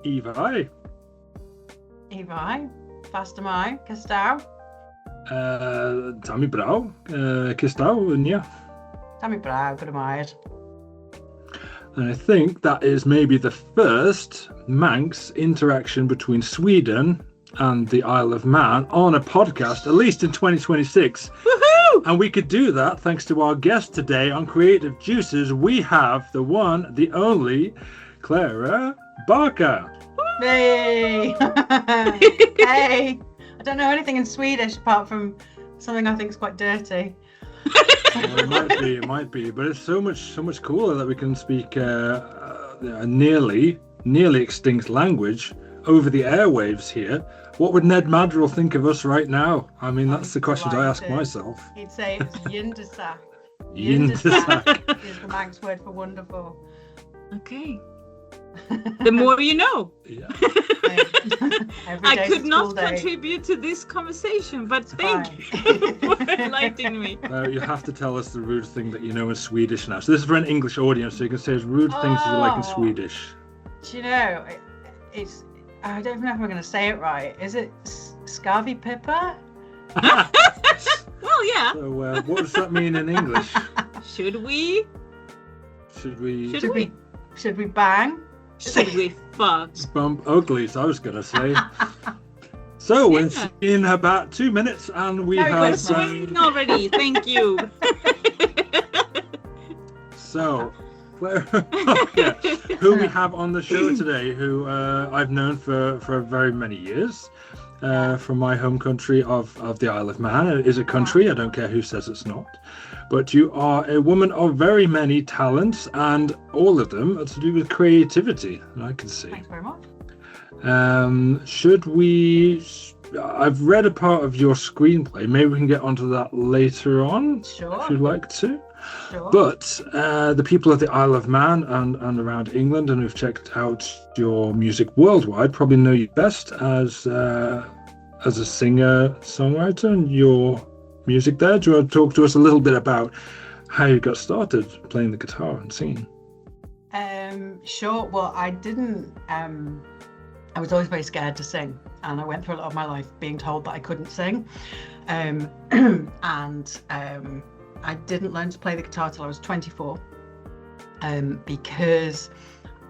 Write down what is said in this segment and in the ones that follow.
Eva. Eva, fast mai, kastau. Tammy Brau, Kistau, and yeah. Tammy Brau, good mai. And I think that is maybe the first Manx interaction between Sweden and the Isle of Man on a podcast, at least in 2026. Woohoo! And we could do that thanks to our guest today on Creative Juices. We have the one, the only, Clara Barker. Hey! Hey! I don't know anything in Swedish apart from something I think is quite dirty. Well, it might be, but it's so much cooler that we can speak a nearly extinct language over the airwaves here. What would Ned Madrill think of us right now? I mean, that's the questions I ask myself. He'd say it's yindasak. Yindasak is the Manx word for wonderful. Okay. The more you know. Yeah. I could not contribute to this conversation, but thank you for enlightening me. You have to tell us the rude thing that you know in Swedish now. So this is for an English audience, so you can say as rude things as you like in Swedish. Do you know, it's I don't know if I'm going to say it right. Is it Scavi Pippa? Well, yeah. So what does that mean in English? Should we bang? Should we fuck? Bump uglies, I was going to say. So we're in about 2 minutes and we have... swinging already, thank you. So, Clara, who we have on the show today, who I've known for very many years, from my home country of the Isle of Man. It is a country, I don't care who says it's not. But you are a woman of very many talents, and all of them are to do with creativity, I can see. Thanks very much. I've read a part of your screenplay. Maybe we can get onto that later on, sure, if you'd like to. Sure. But the people of the Isle of Man and around England, and who've checked out your music worldwide, probably know you best as a singer-songwriter and your music there. Do you want to talk to us a little bit about how you got started playing the guitar and singing? Sure. Well, I didn't. I was always very scared to sing, and I went through a lot of my life being told that I couldn't sing, and I didn't learn to play the guitar till I was 24, because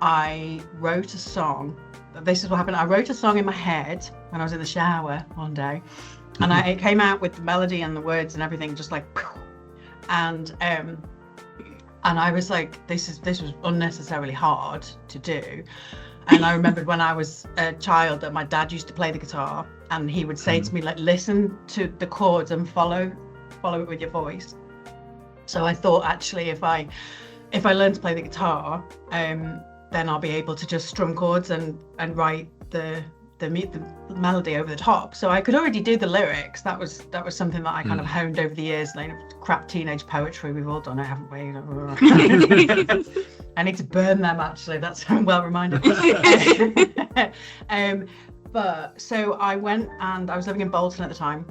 I wrote a song. This is what happened. I wrote a song in my head when I was in the shower one day, and it came out with the melody and the words and everything, just like, and I was like, this was unnecessarily hard to do. And I remembered when I was a child that my dad used to play the guitar, and he would say to me, like, listen to the chords and follow it with your voice. So I thought, actually, if I learn to play the guitar, then I'll be able to just strum chords and write the melody over the top. So I could already do the lyrics. That was something that I kind of honed over the years. Like crap teenage poetry, we've all done it, haven't we? I need to burn them, actually. That's well reminded. But so I went, and I was living in Bolton at the time,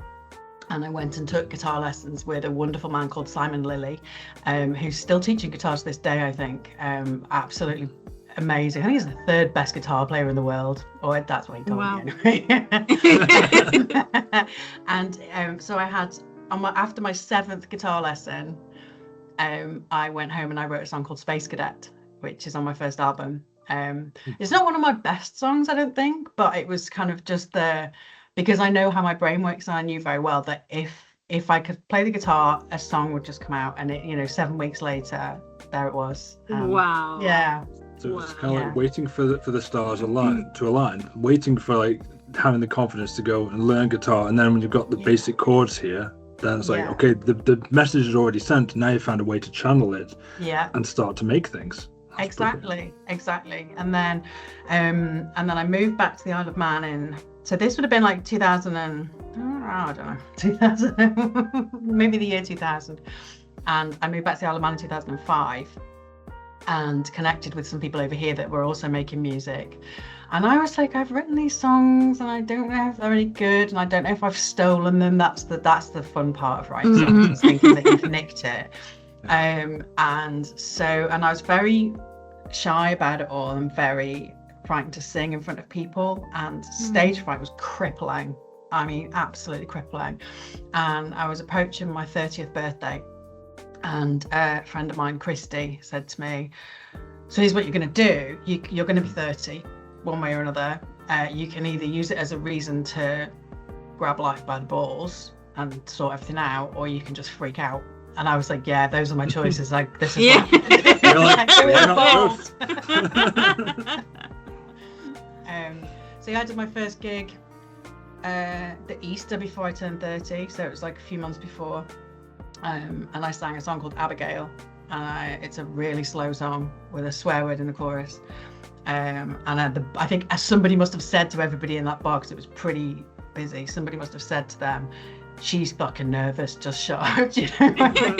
and I went and took guitar lessons with a wonderful man called Simon Lilly, who's still teaching guitar to this day, I think. Absolutely amazing. I think he's the third best guitar player in the world, or that's what he told me anyway. And so I had, after my 7th guitar lesson, I went home and I wrote a song called Space Cadet, which is on my first album. It's not one of my best songs, I don't think, but it was kind of just because I know how my brain works, and I knew very well that if I could play the guitar, a song would just come out, and 7 weeks later, there it was. Wow. Yeah. So it's kind of like waiting for the stars to align, waiting for like having the confidence to go and learn guitar, and then when you've got the basic chords here, then it's like, okay, the message is already sent. Now you found a way to channel it, and start to make things. That's exactly. And then I moved back to the Isle of Man so this would have been like 2000 and I don't know, 2000, maybe the year 2000, and I moved back to the Isle of Man in 2005. And connected with some people over here that were also making music, and I was like, I've written these songs and I don't know if they're any good, and I don't know if I've stolen them. That's the fun part of writing songs, thinking that you've nicked it. And I was very shy about it all, and very frightened to sing in front of people, and stage fright was crippling. I mean, absolutely crippling. And I was approaching my 30th birthday, and a friend of mine, Christy, said to me, so here's what you're going to do. You're going to be 30 one way or another. You can either use it as a reason to grab life by the balls and sort everything out, or you can just freak out. And I was like, yeah, those are my choices. Like, this is Yeah. You're like, why not both? So yeah, I did my first gig the Easter before I turned 30, so it was like a few months before, and I sang a song called Abigail. It's a really slow song with a swear word in the chorus, and I think somebody must have said to everybody in that bar, because it was pretty busy, somebody must have said to them, she's fucking nervous, just shut up. Do you know what I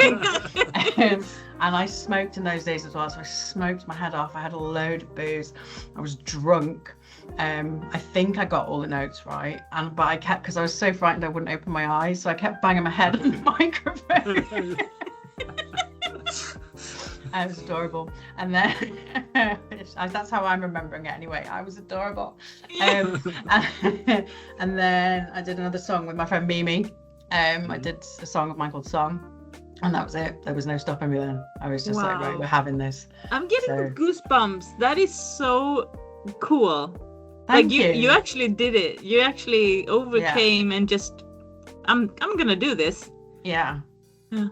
mean? And I smoked in those days as well, so I smoked my head off. I had a load of booze. I was drunk. I think I got all the notes right, but I kept, because I was so frightened I wouldn't open my eyes, so I kept banging my head on the microphone. It was adorable. And then that's how I'm remembering it anyway. I was adorable. And then I did another song with my friend Mimi. I did a song of mine called Song, and that was it. There was no stopping me then. I was just like, right, we're having this. I'm getting goosebumps. That is so cool. Thank you. You actually did it. You actually overcame and just, I'm gonna do this. Yeah.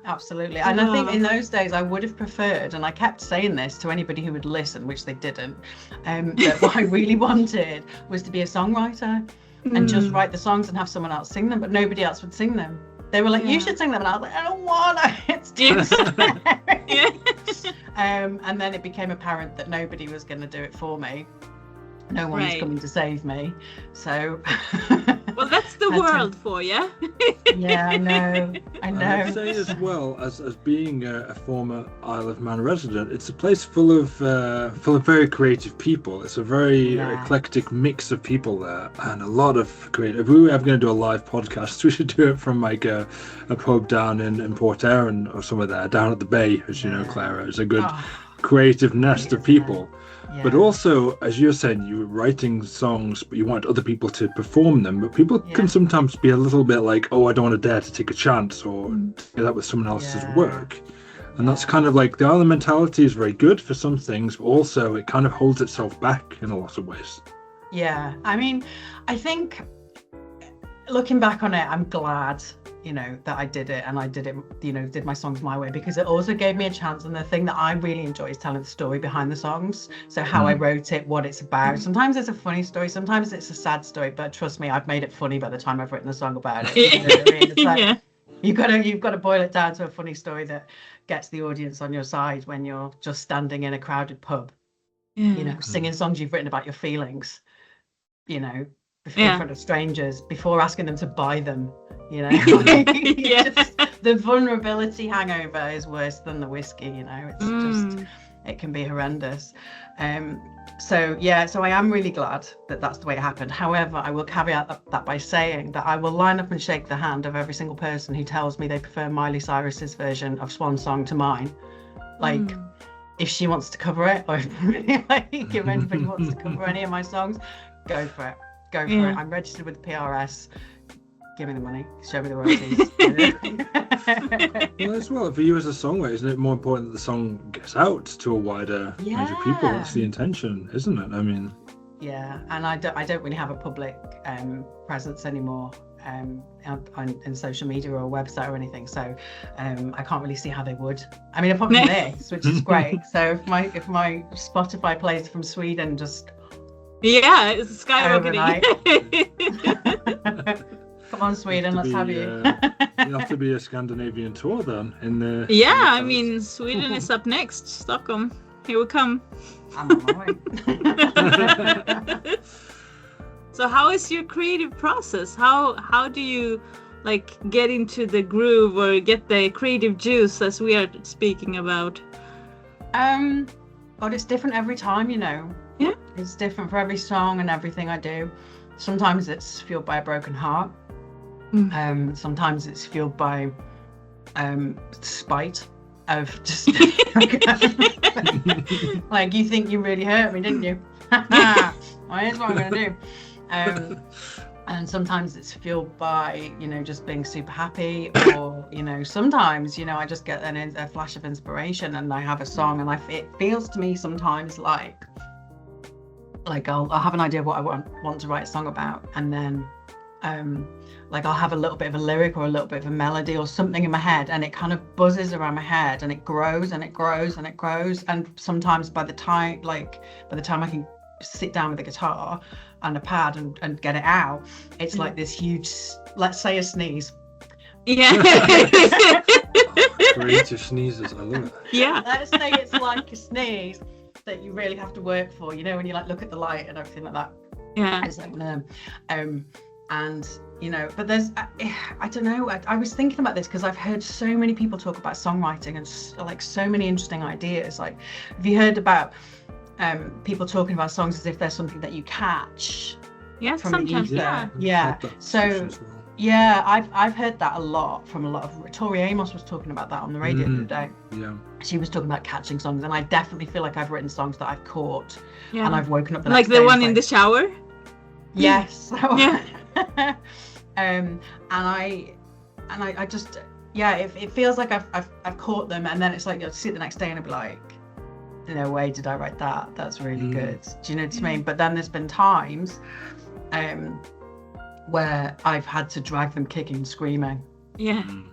Absolutely. And I think in those days I would have preferred, and I kept saying this to anybody who would listen, which they didn't, that what I really wanted was to be a songwriter and just write the songs and have someone else sing them, but nobody else would sing them. They were like, you should sing them, and I was like, I don't want to. It's too scary. And then it became apparent that nobody was going to do it for me. No one was coming to save me. So well, that's the world for you. Yeah, I know. I'd say as well, as being a former Isle of Man resident, it's a place full of very creative people. It's a very eclectic mix of people there, and a lot of creative. If we were ever going to do a live podcast, we should do it from like a pub down in Port Erin or somewhere there, down at the bay, as you know, Clara. It's a good creative nest of people. Yeah. But also, as you're saying, you were writing songs, but you want other people to perform them. But people can sometimes be a little bit like, oh, I don't want to dare to take a chance or do that with someone else's work. And that's kind of like the island mentality is very good for some things, but also it kind of holds itself back in a lot of ways. Yeah, I mean, I think looking back on it, I'm glad, that I did it, and I did it, did my songs my way, because it also gave me a chance. And the thing that I really enjoy is telling the story behind the songs. So how I wrote it, what it's about. Sometimes it's a funny story, sometimes it's a sad story, but trust me, I've made it funny by the time I've written a song about it. You know what I mean? It's like, you've got to boil it down to a funny story that gets the audience on your side when you're just standing in a crowded pub, singing songs you've written about your feelings, in front of strangers before asking them to buy them. The vulnerability hangover is worse than the whiskey. It's just, it can be horrendous. So I am really glad that that's the way it happened. However, I will caveat that by saying that I will line up and shake the hand of every single person who tells me they prefer Miley Cyrus's version of Swan Song to mine. Like, if she wants to cover it, or if anybody wants to cover any of my songs, go for it. Go for it. I'm registered with the PRS. Give me the money. Show me the royalties. Well, as well, for you as a songwriter, isn't it more important that the song gets out to a wider range of people? That's the intention, isn't it? I mean. Yeah, and I don't really have a public presence anymore in social media or a website or anything. So I can't really see how they would. I mean, apart from this, which is great. So if my Spotify plays from Sweden, just it's skyrocketing. Come on, Sweden, let's have you. You'll have to be a Scandinavian tour then. I mean, Sweden is up next. Stockholm, here we come. I'm on my way. So how is your creative process? How do you get into the groove or get the creative juice, as we are speaking about? God, it's different every time, Yeah. It's different for every song and everything I do. Sometimes it's fueled by a broken heart. Sometimes it's fueled by spite of just like, you think you really hurt me, didn't you? Here's what I'm going to do. And sometimes it's fueled by, just being super happy, or, sometimes, I just get a flash of inspiration and I have a song, and it feels to me sometimes like I'll have an idea of what I want to write a song about, and then I'll have a little bit of a lyric or a little bit of a melody or something in my head, and it kind of buzzes around my head, and it grows and it grows and it grows. And sometimes by the time I can sit down with a guitar and a pad and get it out, it's like this huge, let's say, a sneeze. Yeah. Creative sneezes, I love it. Yeah. Let's say it's like a sneeze that you really have to work for, when you look at the light and everything like that. Yeah. It's like and but there's I don't know, I was thinking about this because I've heard so many people talk about songwriting and so many interesting ideas. Like, have you heard about people talking about songs as if they're something that you catch from sometimes, the ether? Yeah. So yeah, I've heard that a lot from a lot of Tori Amos was talking about that on the radio the other day. Yeah. She was talking about catching songs, and I definitely feel like I've written songs that I've caught, yeah. and I've woken up the like next the day one in the shower. Yes. Yeah. And I just, it feels like I've caught them, and then it's like you'll see it the next day and I'll be like, no way did I write that. That's really good. Do you know what I mean? But then there's been times where I've had to drag them kicking and screaming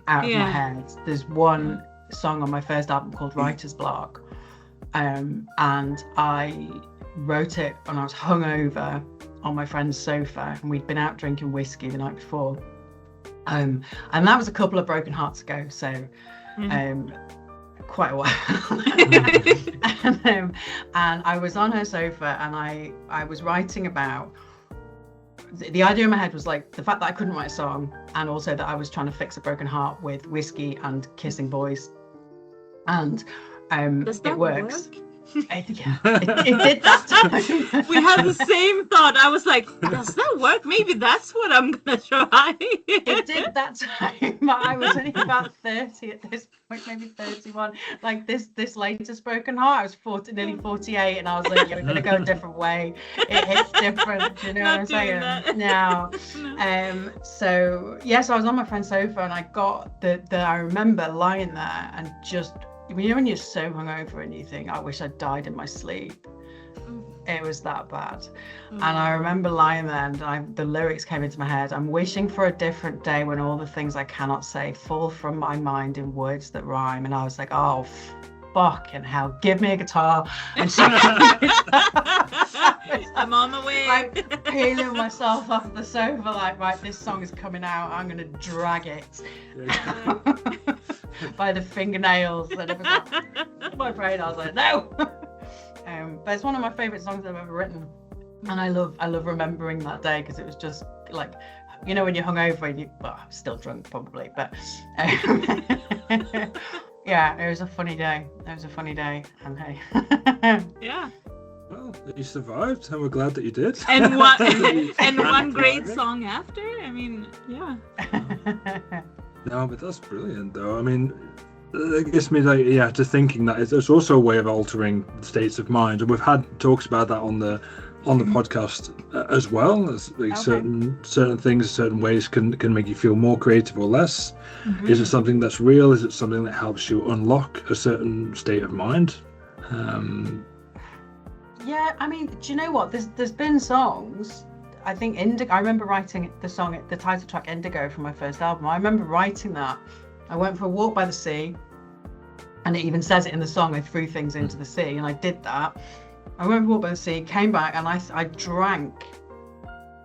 out of my head. There's one song on my first album called Writer's Block, and I wrote it when I was hungover on my friend's sofa, and we'd been out drinking whiskey the night before, and that was a couple of broken hearts ago, so quite a while. And I was on her sofa, and I was writing about the idea in my head was like the fact that I couldn't write a song, and also that I was trying to fix a broken heart with whiskey and kissing boys, and it works. Work? It did that time. We had the same thought. I was like, does that work? Maybe that's what I'm gonna try. It did that time, but I was only about 30 at this point, maybe 31. Like this latest broken heart, I was nearly 48, and I was like, you're gonna go a different way. It hits different, you know what I'm saying? Now, so yes, I was on my friend's sofa, and I got I remember lying there and just, when you're so hungover and you think, I wish I'd died in my sleep. It was that bad. And I remember lying there, and the lyrics came into my head. I'm wishing for a different day when all the things I cannot say fall from my mind in words that rhyme. And I was like, oh, fucking hell, give me a guitar. And she I'm on the way. Like peeling myself off the sofa, like, right, this song is coming out. I'm going to drag it. By the fingernails, and it was like, my brain. I was like, no. But it's one of my favorite songs I've ever written, and I love remembering that day, because it was just like, when you're hungover and I'm still drunk probably, but yeah, it was a funny day. And hey. Yeah. Well, you survived, and we're glad that you did. And one great song after. I mean, yeah. No, but that's brilliant, though. I mean, it gets me to thinking that it's also a way of altering states of mind, and we've had talks about that on the podcast as well. As certain things, certain ways can make you feel more creative or less. Mm-hmm. Is it something that's real? Is it something that helps you unlock a certain state of mind? Yeah, I mean, do you know what? There's been songs. I think Indigo. I remember writing the title track Indigo from my first album. I remember writing that. I went for a walk by the sea, and it even says it in the song, I threw things into the sea, and I did that. I went for a walk by the sea, came back, and I drank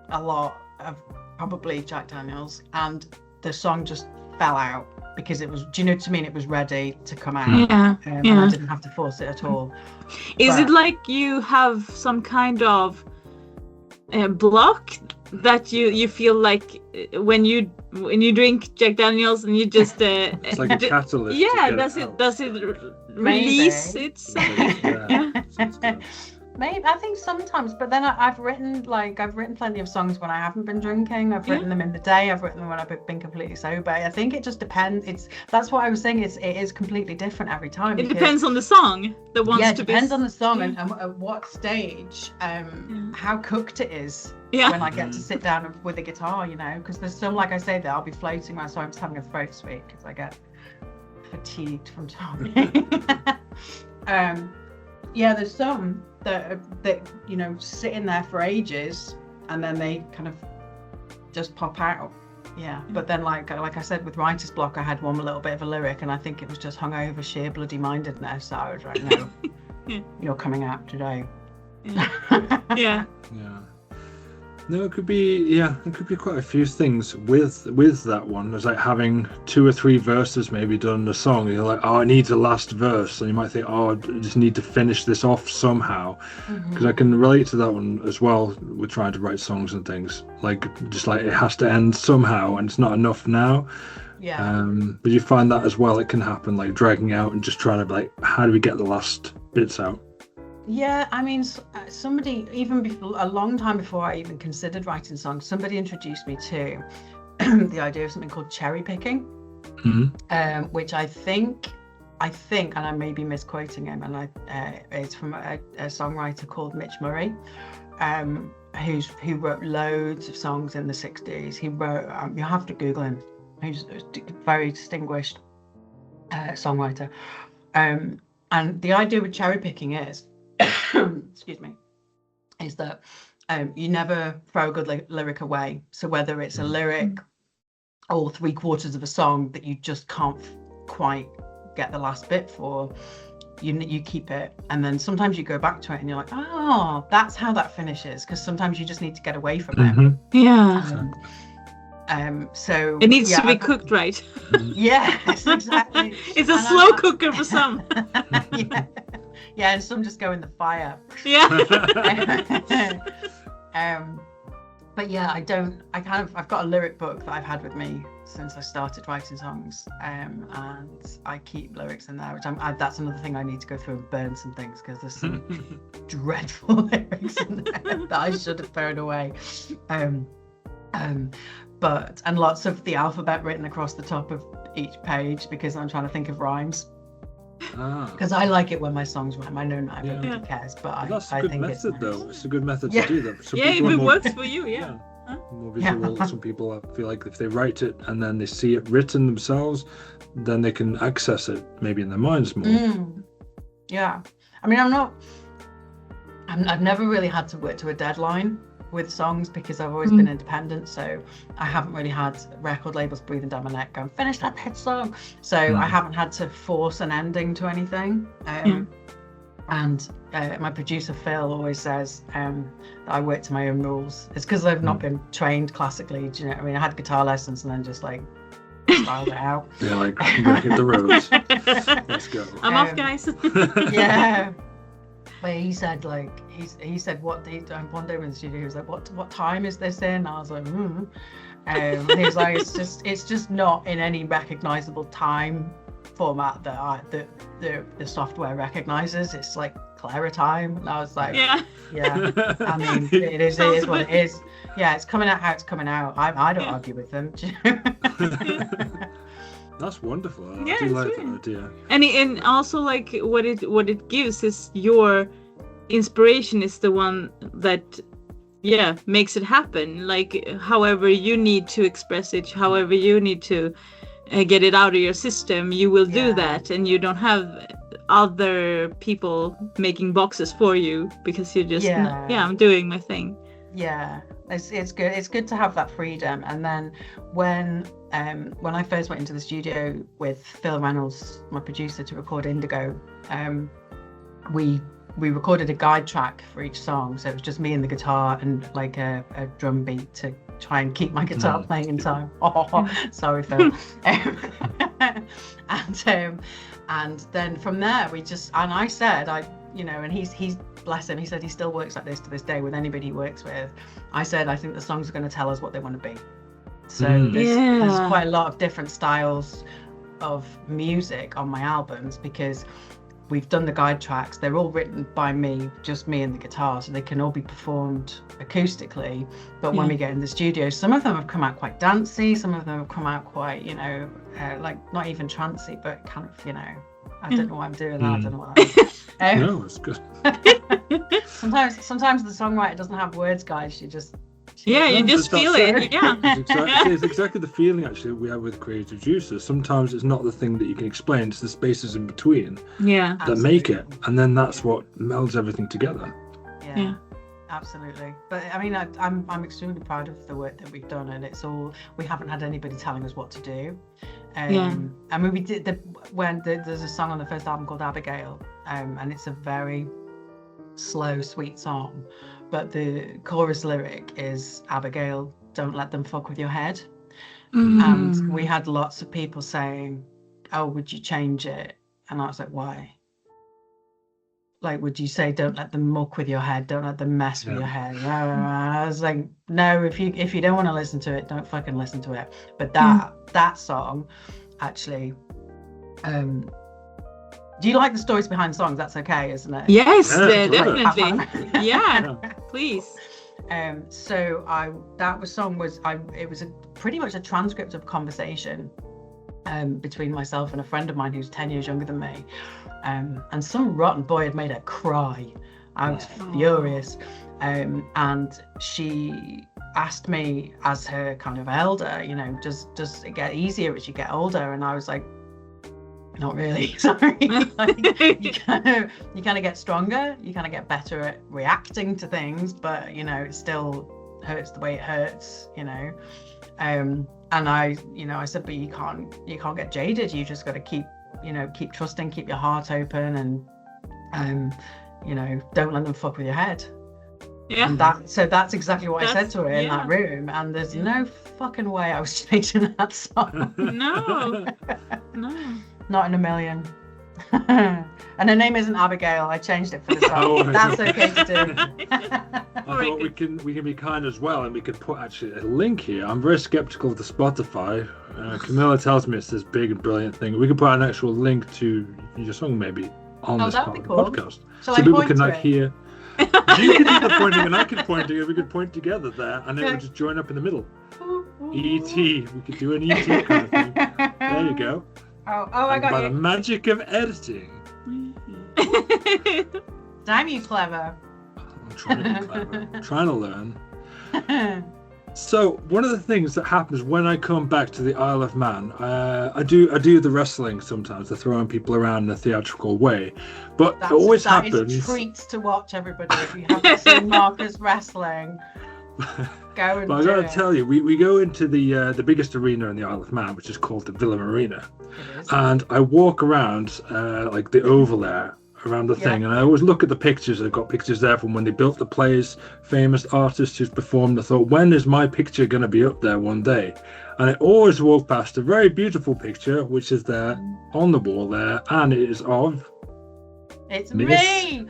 a lot of probably Jack Daniels, and the song just fell out because it was, do you know what I mean? It was ready to come out. Yeah. And I didn't have to force it at all. Is it like you have some kind of block that you feel like when you drink Jack Daniels and you just it's like a catalyst. Yeah, does it release its? Yeah. Maybe I think sometimes, but then I've written plenty of songs when I haven't been drinking. I've written them in the day. I've written them when I've been completely sober. I think it just depends. That's what I was saying. It is completely different every time. It depends on the song. It depends on the song and at what stage, how cooked it is. Yeah. When I get to sit down with the guitar, you know, because there's some, like I say, that I'll be floating around. So I'm just having a throat sweet because I get fatigued from talking. There's some that you know sit in there for ages and then they kind of just pop out. But then like I said, with writer's block, I had one little bit of a lyric and I think it was just hungover sheer bloody mindedness. So I was like, no, you're coming out today. Yeah. No, it could be quite a few things with that one. There's like having 2 or 3 verses maybe done in a song. You're like, oh, it needs a last verse, and you might think, oh, I just need to finish this off somehow. Because I can relate to that one as well with trying to write songs and things. Like just like it has to end somehow, and it's not enough now. But you find that as well. It can happen, like dragging out and just trying to like, how do we get the last bits out? Yeah, I mean, somebody, even before, a long time before I even considered writing songs, somebody introduced me to the idea of something called cherry picking, which I think, and I may be misquoting him, and it's from a songwriter called Mitch Murray, who wrote loads of songs in the 60s. He wrote, you have to Google him, he's a very distinguished songwriter. And the idea with cherry picking is, excuse me, is that you never throw a good lyric away. So whether it's a lyric or 3/4 of a song that you just can't quite get the last bit for, you keep it, and then sometimes you go back to it and you're like, oh, that's how that finishes, because sometimes you just need to get away from it. So it needs to be cooked right. Yes, exactly. It's a slow cooker for some. And some just go in the fire. But yeah, I've got a lyric book that I've had with me since I started writing songs, and I keep lyrics in there, which that's another thing I need to go through and burn some things, because there's some dreadful lyrics in there that I should have thrown away. And lots of the alphabet written across the top of each page, because I'm trying to think of rhymes. Because I like it when my songs rhyme. I know not everybody cares, but that's I a good think method, it's though. It's a good method to do that. If it works for you, more visual. Some people feel like if they write it and then they see it written themselves, then they can access it maybe in their minds more. Yeah, I mean, I've never really had to work to a deadline with songs, because I've always been independent, so I haven't really had record labels breathing down my neck going, finish that hit song. So I haven't had to force an ending to anything. And my producer Phil always says that I work to my own rules. It's because I've not been trained classically. Do you know what I mean? I had guitar lessons and then just like styled it out. Yeah, like I'm gonna hit the roads. Let's go. I'm off, guys. Yeah. But he said, like, he said, one day in the studio, he was like, what time is this in? I was like, and he was like, it's just not in any recognizable time format that the software recognizes. It's like Clara time. And I was like, yeah. I mean, it is what it is. Yeah, it's coming out how it's coming out. I don't argue with them. That's wonderful. I do like that idea. And also, like, what it gives is your inspiration is the one that makes it happen. Like, however you need to express it, however you need to get it out of your system, you will do that, and you don't have other people making boxes for you, because you're just I'm doing my thing. It's good. It's good to have that freedom. And then when I first went into the studio with Phil Reynolds, my producer, to record Indigo, we recorded a guide track for each song. So it was just me and the guitar and like a drum beat to try and keep my guitar playing in time. Oh, sorry, Phil. And then from there I said, and he's bless him, he said he still works like this to this day with anybody he works with. I said, I think the songs are going to tell us what they want to be. So there's quite a lot of different styles of music on my albums, because we've done the guide tracks. They're all written by me, just me and the guitar, so they can all be performed acoustically. But when we get in the studio, some of them have come out quite dancey, some of them have come out quite, you know, like not even trancey, but kind of, you know, I don't know why I'm doing that. I don't know what No, it's good. Sometimes the songwriter doesn't have words, guys. You just feel it. Yeah. It's exactly the feeling actually we have with creative juices. Sometimes it's not the thing that you can explain, it's the spaces in between that make it, and then that's what melds everything together. Yeah. Absolutely. But I mean, I'm extremely proud of the work that we've done, and it's all, we haven't had anybody telling us what to do. I mean, we did there's a song on the first album called Abigail, and it's a very slow, sweet song, but the chorus lyric is, Abigail, don't let them fuck with your head. And we had lots of people saying, oh, would you change it? And I was like, why? Like, would you say, don't let them muck with your head, don't let them mess with your head? I was like, no, if you don't want to listen to it, don't fucking listen to it. But that song actually, do you like the stories behind songs? That's okay, isn't it? Yes, definitely. Yeah, please. So it was pretty much a transcript of conversation between myself and a friend of mine who's 10 years younger than me. And some rotten boy had made her cry. I was furious. And she asked me, as her kind of elder, you know, does it get easier as you get older? And I was like, not really, sorry. Like, you kind of get stronger, you kind of get better at reacting to things, but you know, it still hurts the way it hurts, you know. And I said, but you can't get jaded. You just got to keep trusting, keep your heart open, and you know, don't let them fuck with your head. Yeah. And that's exactly what I said to her in that room. And there's no fucking way I was changing that song. No. Not in a million. And her name isn't Abigail. I changed it for the song. That's okay to do. I thought we can be kind as well, and we could put actually a link here. I'm very skeptical of the Spotify. Camilla tells me it's this big and brilliant thing. We could put an actual link to your song maybe on this part of the podcast, so people can like hear. You can do the pointing and I can point together. We could point together there, and it would just join up in the middle. E.T. We could do an E.T. kind of thing. There you go. Oh, I got by you. the magic of editing. Damn you, clever. I'm trying to be clever. I'm trying to learn. So one of the things that happens when I come back to the Isle of Man, I do the wrestling sometimes, the throwing people around in a theatrical way, but it always happens. That is treats to watch, everybody. If you haven't seen Marcus wrestling, go and but I gotta tell you, we go into the biggest arena in the Isle of Man, which is called the Villa Marina, and I walk around like the oval there around the thing, and I always look at the pictures. I've got pictures there from when they built the place, famous artists who's performed. I thought, when is my picture going to be up there one day? And I always walk past a very beautiful picture which is there on the wall there, and it is of it's me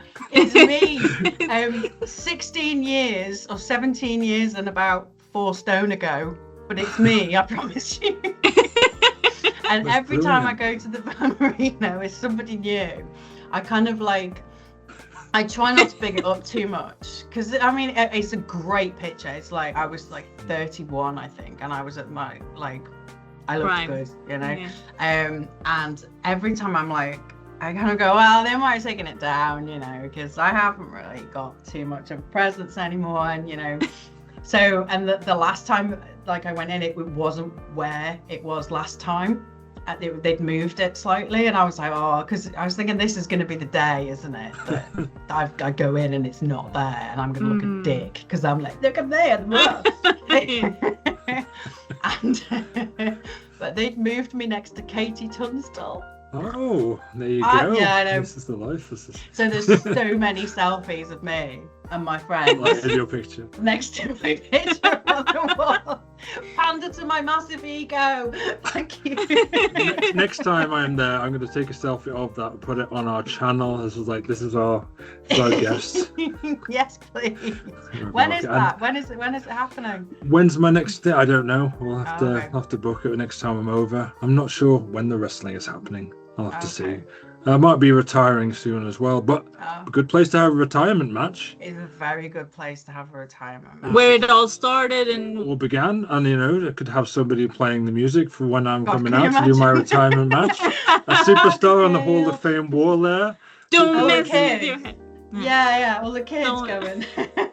16 years or 17 years and about 4 stone ago, but it's me, I promise you. And that's every brilliant. Time I go to the Villa Marina with somebody new, I kind of like, I try not to big it up too much, because I mean, it's a great picture. It's like, I was like 31, I think, and I was at my, like, I looked good, you know? Yeah. And every time I'm like, I kind of go, well, they might have taken it down, you know, because I haven't really got too much of a presence anymore, and, you know, so, and the last time, like, I went in, it wasn't where it was last time. They'd moved it slightly, and I was like, oh, because I was thinking this is going to be the day, isn't it? But I go in and it's not there, and I'm going to look a dick because I'm like, look at there, and but they'd moved me next to Katie Tunstall. Oh, there you go. Yeah, I know. This is the life. So there's so many selfies of me and my friends. Like in your picture. Next to my picture on the wall. Pander to my massive ego. Thank you. Next time I'm there, I'm going to take a selfie of that and put it on our channel. This is our guest. Yes, please. When is that? When is it happening? When's my next day? I don't know. We'll have to book it next time I'm over. I'm not sure when the wrestling is happening. I'll have to see. I might be retiring soon as well, but a good place to have a retirement match. It's a very good place to have a retirement match. Where it all started and All began, and I could have somebody playing the music for when I'm God, coming can you out to do my imagine? retirement match. A superstar on the Hall of Fame wall there. don't All the mess with kids. your head. Yeah, all the kids Don't- going.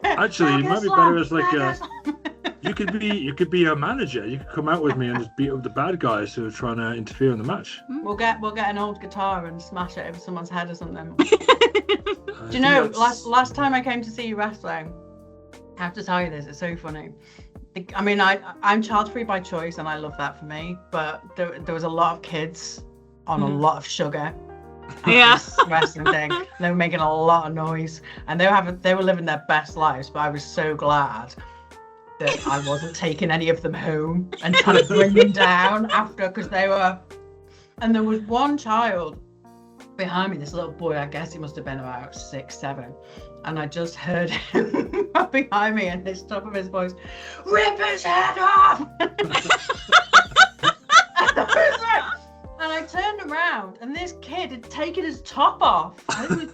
Actually, it might be better as like a. You could be a manager. You could come out with me and just beat up the bad guys who are trying to interfere in the match. We'll get an old guitar and smash it over someone's head or something. Do you know, last time I came to see you wrestling, I have to tell you this, it's so funny. I mean, I'm child free by choice and I love that for me, but there was a lot of kids on a lot of sugar at this wrestling thing. They were making a lot of noise and they were living their best lives, but I was so glad that I wasn't taking any of them home and trying to bring them down after, because they were. And there was one child behind me, this little boy, I guess he must have been about 6, 7. And I just heard him behind me and the top of his voice, "Rip his head off!" And I turned around and this kid had taken his top off. I think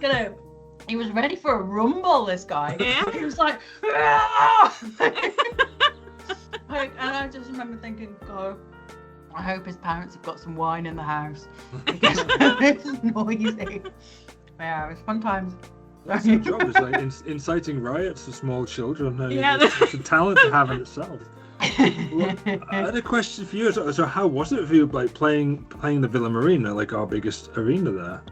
he was ready for a rumble, this guy. Yeah. He was like, "Ah!" And I just remember thinking, God, I hope his parents have got some wine in the house because it's noisy. Yeah, it was fun times. That's your job. It's like inciting riots to small children. Yeah. It's a talent to have in itself. Well, I had a question for you. So how was it for you, like playing the Villa Marina, like our biggest arena there?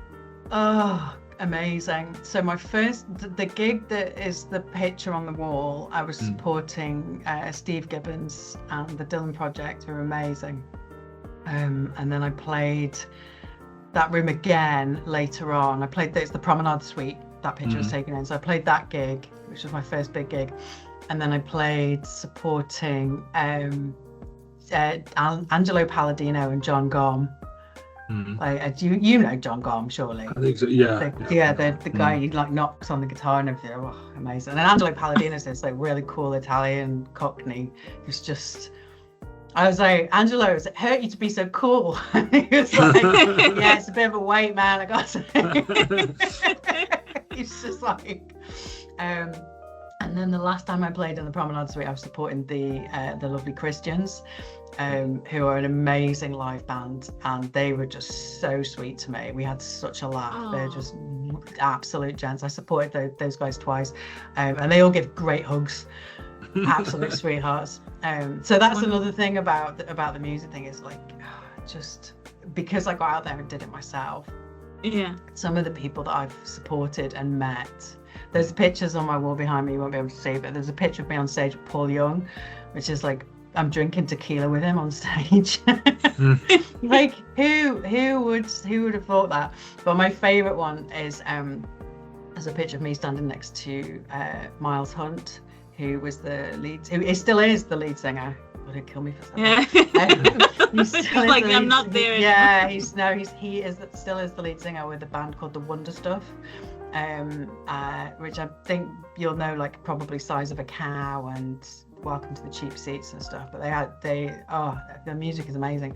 Oh, amazing. So my first, the gig that is the picture on the wall, I was supporting Steve Gibbons and the Dylan Project, who are amazing. And then I played that room again later on. It's the Promenade Suite that picture was taken in. So I played that gig, which was my first big gig. And then I played supporting Angelo Palladino and John Gom. Like, you know John Gom, surely. I think so. Yeah. The guy who like knocks on the guitar and everything. Oh, amazing. And then Angelo Palladino is this like really cool Italian Cockney who's just. I was like, "Angelo, does it hurt you to be so cool?" He was like, "Yeah, it's a bit of a weight, man. I got to say." He's just like, and then the last time I played in the Promenade Suite, I was supporting the Lovely Christians, who are an amazing live band, and they were just so sweet to me. We had such a laugh. Aww. They're just absolute gents. I supported those guys twice, and they all give great hugs. Absolute sweethearts. So that's another thing about the music thing, is like, just because I got out there and did it myself. Yeah. Some of the people that I've supported and met. There's pictures on my wall behind me, you won't be able to see, but there's a picture of me on stage with Paul Young, which is like I'm drinking tequila with him on stage. Like who would have thought that? But my favourite one is there's a picture of me standing next to Miles Hunt, who still is the lead singer. Would it kill me for saying that? He's like, I'm not there anymore. Yeah, he still is the lead singer with a band called the Wonder Stuff, which I think you'll know, like probably Size of a Cow and Welcome to the Cheap Seats and stuff. But their music is amazing.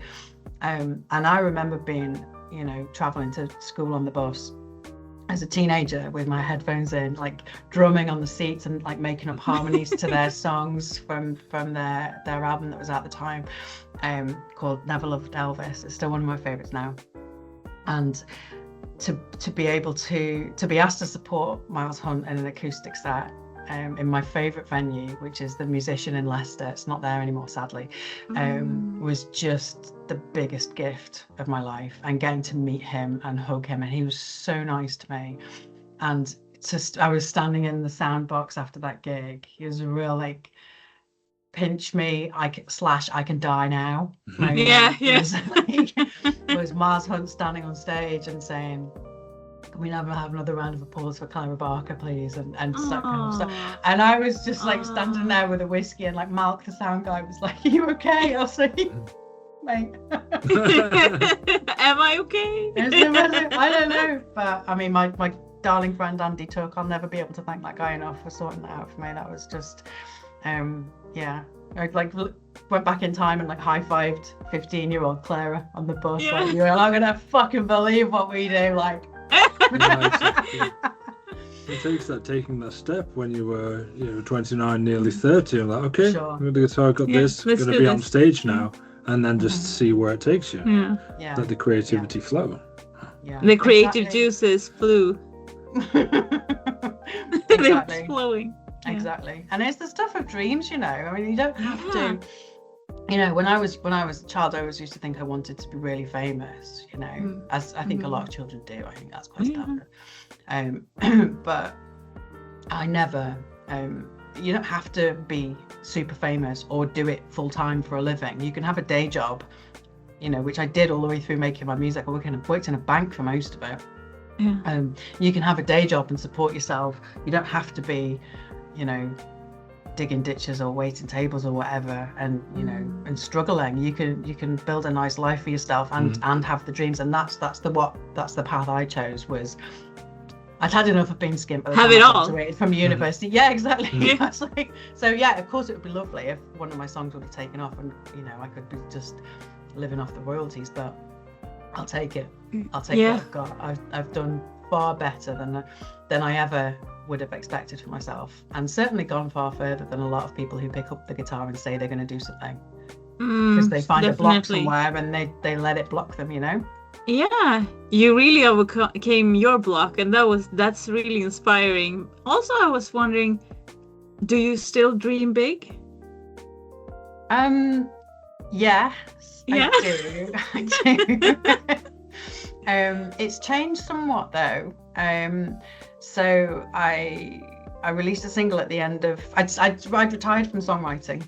And I remember being, traveling to school on the bus as a teenager with my headphones in, like drumming on the seats and like making up harmonies to their songs from their album that was at the time, called Never Loved Elvis. It's still one of my favorites now. And to be able to be asked to support Miles Hunt in an acoustic set in my favorite venue, which is the Musician in Leicester, it's not there anymore sadly, was just the biggest gift of my life. And getting to meet him and hug him, and he was so nice to me. And I was standing in the sound box after that gig. He was a real like, pinch me, I can die now. Yeah. It was Miles Hunt standing on stage and saying, "Can we never have another round of applause for Clara Barker, please?" and that kind of stuff. And I was just like standing there with a whiskey, and like Malk, the sound guy, was like, "Are you okay?" I was like, "Mate." Am I okay? I don't know, but I mean, my darling friend Andy Tuck, I'll never be able to thank that guy enough for sorting that out for me. That was just, I like went back in time and like high-fived 15-year-old Clara on the bus. Yeah. Like, you're not gonna fucking believe what we do. Like, It takes taking that step when you were 29, nearly 30. I'm like, okay, Sure. I'm the guitar, got Yeah, this, let's gonna do be on this. stage now, and then just see where it takes you. Yeah. yeah, Let the creativity flow. yeah. The creative Exactly. juices flew. They were Exactly. flowing. Yeah. Exactly. And it's the stuff of dreams, you know. I mean, you don't have Yeah. to. You know, when I was a child, I always used to think I wanted to be really famous. You know, as I think a lot of children do. I think that's quite standard. But I never. You don't have to be super famous or do it full time for a living. You can have a day job. You know, which I did all the way through making my music. I worked in a bank for most of it. Yeah. You can have a day job and support yourself. You don't have to be, you know, digging ditches or waiting tables or whatever, and you know, and struggling. You can build a nice life for yourself and have the dreams. And that's the path I chose. Was I'd had enough of being skint by the Have time it I all. graduated from university. Yeah, exactly. Yeah. That's like, so yeah, of course it would be lovely if one of my songs would have taken off and you know I could be just living off the royalties, but I'll take it. I'll take what I've got. I've done far better than I ever would have expected for myself, and certainly gone far further than a lot of people who pick up the guitar and say they're going to do something because they find a block somewhere and they let it block them, you know. Yeah, you really overcame your block, and that's really inspiring. Also, I was wondering, do you still dream big? Yes, Yeah. I do. It's changed somewhat though. So I released a single at the end of I'd retired from songwriting,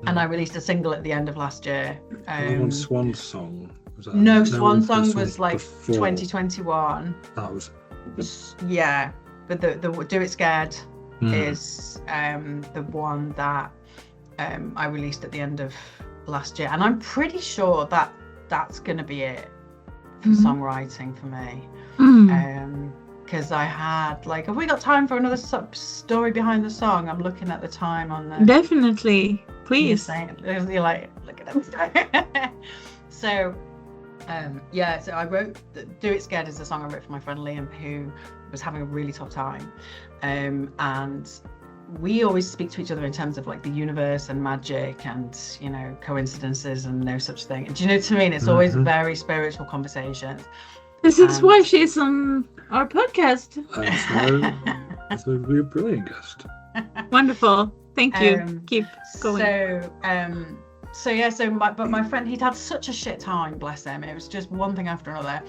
and I released a single at the end of last year. One Swan Song. Was that? No, Swan Song this was like before. 2021. That was. Yeah, but the Do It Scared is the one that I released at the end of last year, and I'm pretty sure that that's going to be it for songwriting for me. Because I had like, have we got time for another story behind the song? I'm looking at the time on the. Definitely, please. You're like, look at it. So, so I wrote Do It Scared is a song I wrote for my friend Liam, who was having a really tough time, and we always speak to each other in terms of like the universe and magic and, you know, coincidences and no such thing. Do you know what I mean? It's always very spiritual conversations. This is why she's on our podcast. That would be a brilliant guest. Wonderful. Thank you. Keep going. So my friend, he'd had such a shit time, bless him. It was just one thing after another.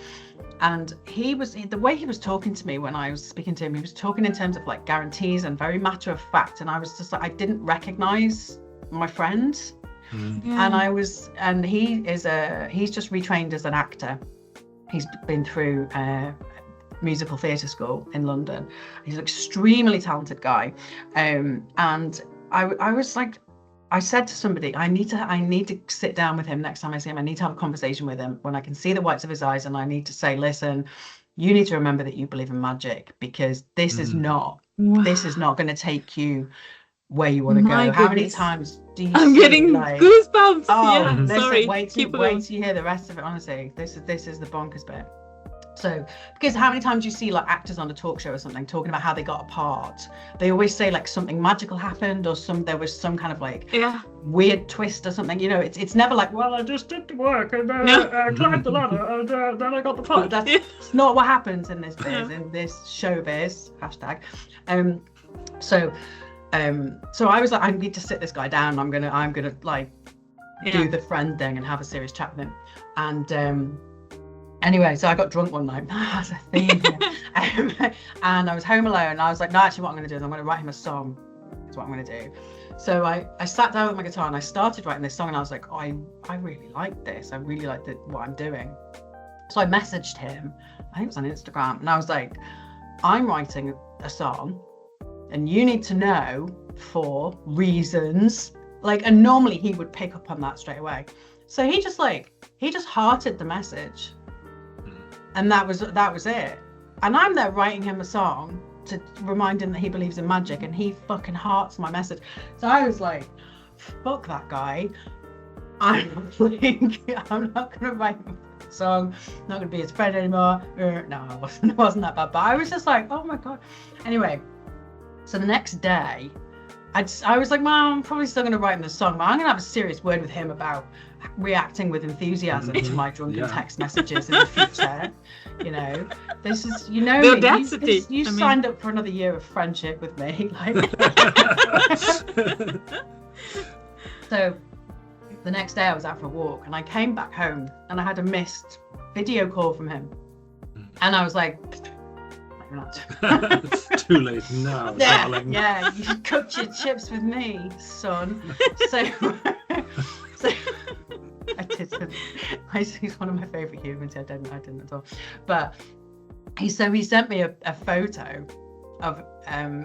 And the way he was talking to me when I was speaking to him, he was talking in terms of like guarantees and very matter of fact. And I was just like, I didn't recognize my friend. And he's just retrained as an actor. He's been through musical theatre school in London. He's an extremely talented guy. And I was like, I said to somebody, I need to sit down with him next time I see him. I need to have a conversation with him when I can see the whites of his eyes, and I need to say, listen, you need to remember that you believe in magic, because this is not going to take you where you want to go. How many times do you I'm getting goosebumps. Oh, yeah, sorry. Wait till you hear the rest of it. Honestly, this is the bonkers bit. So, because how many times do you see like actors on a talk show or something talking about how they got a part? They always say like something magical happened, or there was some kind of like weird twist or something. You know, it's never like, well, I just did the work and climbed the ladder and then I got the part. That's not what happens in this biz, in this showbiz hashtag. So I was like, I need to sit this guy down. I'm gonna like do the friend thing and have a serious chat with him. And anyway, so I got drunk one night. That's a theme here. And I was home alone. And I was like, no, actually what I'm going to do is I'm going to write him a song. That's what I'm going to do. So I sat down with my guitar and I started writing this song, and I was like, oh, I really like this. I really like what I'm doing. So I messaged him, I think it was on Instagram, and I was like, I'm writing a song and you need to know for reasons. Like, and normally he would pick up on that straight away. So he just hearted the message. And that was it. And I'm there writing him a song to remind him that he believes in magic, and he fucking hearts my message. So I was like, fuck that guy. I'm not going to write a song. I'm not going to be his friend anymore. No, it wasn't that bad. But I was just like, oh my God. Anyway, so the next day, I was like, Mom, I'm probably still going to write him the song, but I'm going to have a serious word with him about reacting with enthusiasm to my drunken text messages in the future. You know, this is, you know, the audacity. You signed up for another year of friendship with me. Like, so the next day I was out for a walk and I came back home and I had a missed video call from him. And I was like, It's too late now, darling. Yeah, you cooked your chips with me, son. So I didn't. He's one of my favourite humans. I didn't at all. But he sent me a photo of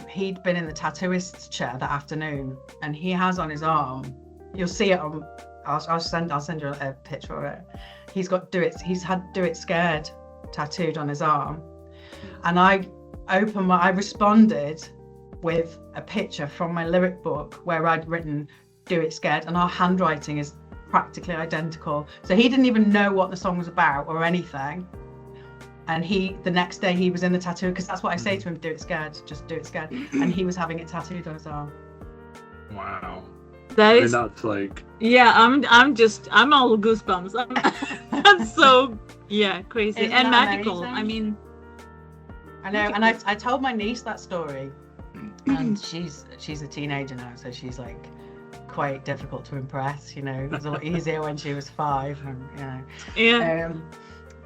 he'd been in the tattooist's chair that afternoon, and he has on his arm. You'll see it on. I'll send you a picture of it. He's had Do It Scared tattooed on his arm. And I responded with a picture from my lyric book where I'd written Do It Scared, and our handwriting is practically identical. So he didn't even know what the song was about or anything. And the next day he was in the tattoo, because that's what I say to him, do it scared, just do it scared. And he was having it tattooed on his arm. Wow. That's like... Yeah, I'm all goosebumps. I'm so, crazy. Isn't and magical. amazing? I mean... I know, and I told my niece that story, and she's a teenager now, so she's like quite difficult to impress. You know, it was a lot easier when she was 5, and you know. Yeah.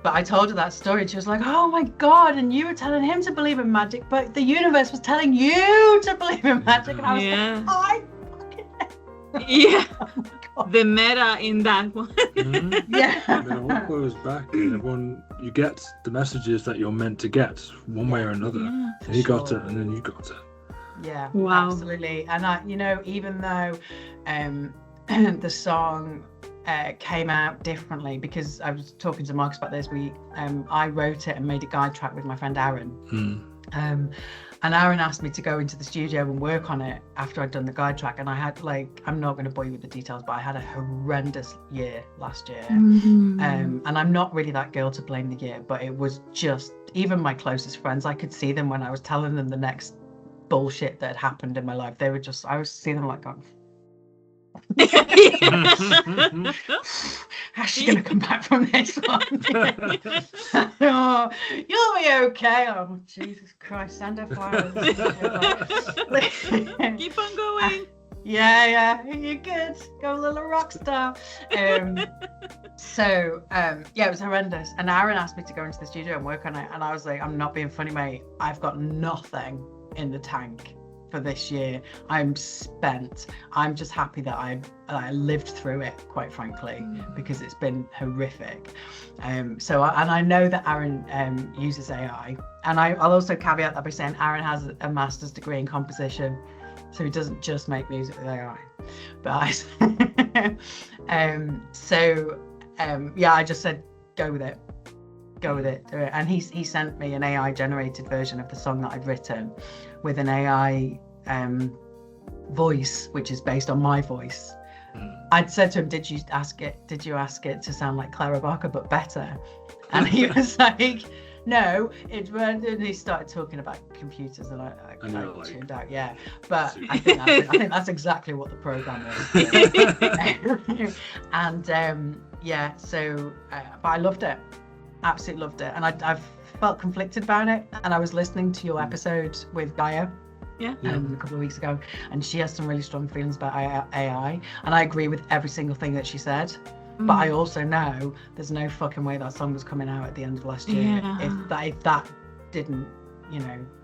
But I told her that story, and she was like, "Oh my God!" And you were telling him to believe in magic, but the universe was telling you to believe in magic, and I was like, "I fucking..." Yeah. Oh the meta in that one. Yeah. I mean, it all goes back, and you get the messages that you're meant to get one way or another. Yeah, and you got it, and then you got it. Yeah, wow. Absolutely. And even though the song came out differently, because I was talking to Marcus about this, I wrote it and made a guide track with my friend Aaron. And Aaron asked me to go into the studio and work on it after I'd done the guide track. And I had I'm not going to bore you with the details, but I had a horrendous year last year. And I'm not really that girl to blame the year, but it was just, even my closest friends, I could see them when I was telling them the next bullshit that had happened in my life. They were just, I was seeing them like, going, how's she going to come back from this one? Oh, you'll be okay. Oh, Jesus Christ, send her flowers. Keep on going. Yeah, you're good. Go little rock star. So it was horrendous. And Aaron asked me to go into the studio and work on it. And I was like, I'm not being funny, mate. I've got nothing in the tank for this year. I'm spent. I'm just happy that I lived through it, quite frankly, because it's been horrific. So I know that Aaron uses AI, and I'll also caveat that by saying Aaron has a master's degree in composition, so he doesn't just make music with AI. But I just said go with it, do it. And he sent me an AI generated version of the song that I'd written with an AI voice, which is based on my voice. I'd said to him, did you ask it to sound like Clara Barker but better? And he was like, no, and he started talking about computers, and I tuned out. Yeah, but I think that's exactly what the program is. And but I loved it, absolutely loved it, and I've felt conflicted about it. And I was listening to your episode with Gaia a couple of weeks ago, and she has some really strong feelings about AI, and I agree with every single thing that she said. But I also know there's no fucking way that song was coming out at the end of last year if that didn't,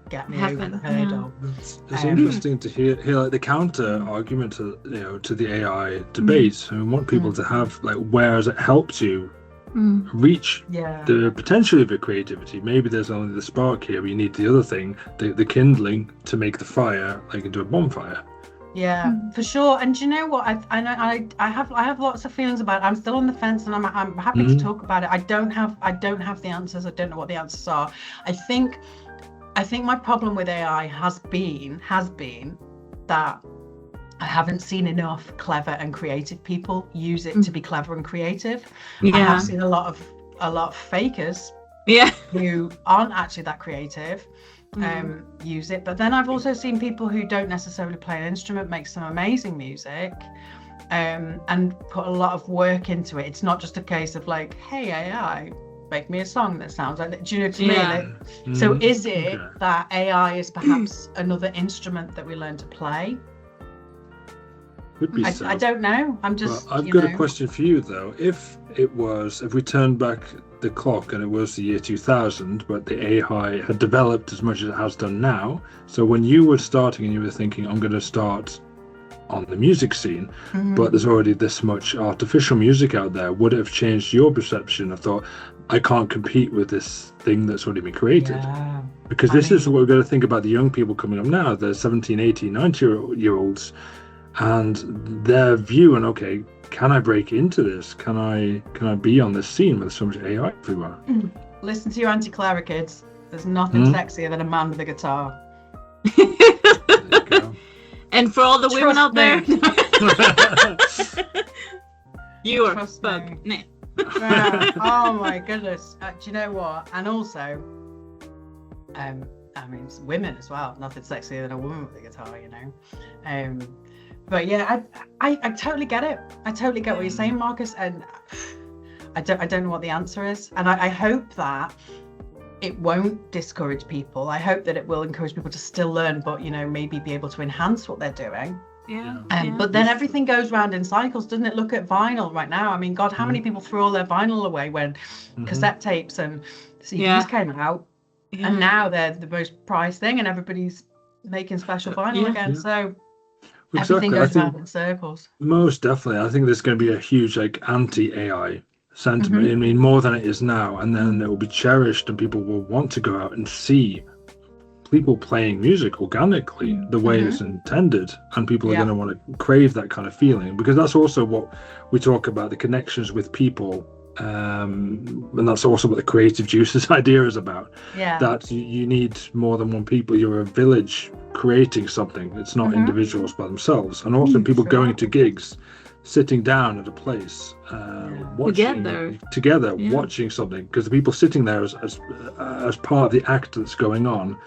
get me over the hurdle. It's interesting to hear like the counter argument to the AI debate. I want people to have like, where has it helped you reach the potential of your creativity? Maybe there's only the spark here, but you need the other thing, the kindling to make the fire like into a bonfire. Yeah, for sure. And do you know what? I have lots of feelings about it. I'm still on the fence, and I'm happy to talk about it. I don't have the answers. I don't know what the answers are. I think my problem with AI has been that I haven't seen enough clever and creative people use it to be clever and creative. Yeah. I have seen a lot of fakers Yeah. who aren't actually that creative use it. But then I've also seen people who don't necessarily play an instrument make some amazing music and put a lot of work into it. It's not just a case of like, hey, AI, make me a song that sounds like that. Do you know what I mean? Yeah. So is it that AI is perhaps another instrument that we learn to play? Could be so. I don't know. I'm just. Well, I've got a question for you though. If we turned back the clock and it was the year 2000, but the AI had developed as much as it has done now. So when you were starting and you were thinking, I'm going to start on the music scene, but there's already this much artificial music out there, would it have changed your perception of thought, I can't compete with this thing that's already been created? Yeah. Because this is what we're going to think about the young people coming up now, the 17, 18, 19-year-olds, and their view, and okay, can I break into this? Can I be on this scene with so much AI everywhere? Listen to your Auntie Clara, kids. There's nothing sexier than a man with a guitar. There you go. And for all the women out there, you are Trust fucked. me. Oh my goodness. Do you know what? And also, I mean, it's women as well. Nothing sexier than a woman with a guitar, you know. But yeah, I totally get it. I totally get what you're saying, Marcus. And I don't know what the answer is. And I hope that it won't discourage people. I hope that it will encourage people to still learn, but, you know, maybe be able to enhance what they're doing. Yeah. But then everything goes round in cycles, doesn't it? Look at vinyl right now. I mean, God, how many people threw all their vinyl away when cassette tapes and CDs came out? Yeah. And now they're the most prized thing and everybody's making special vinyl again. So everything goes round in circles. Most definitely. I think there's going to be a huge anti-AI sentiment. I mean, more than it is now. And then it will be cherished and people will want to go out and see people playing music organically the way it's intended, and people are going to want to crave that kind of feeling, because that's also what we talk about, the connections with people, and that's also what the creative juices idea is about. That you need more than one people. You're a village creating something. It's not individuals by themselves. And also people going to gigs, sitting down at a place, watching together, watching something, because the people sitting there as part of the act that's going on,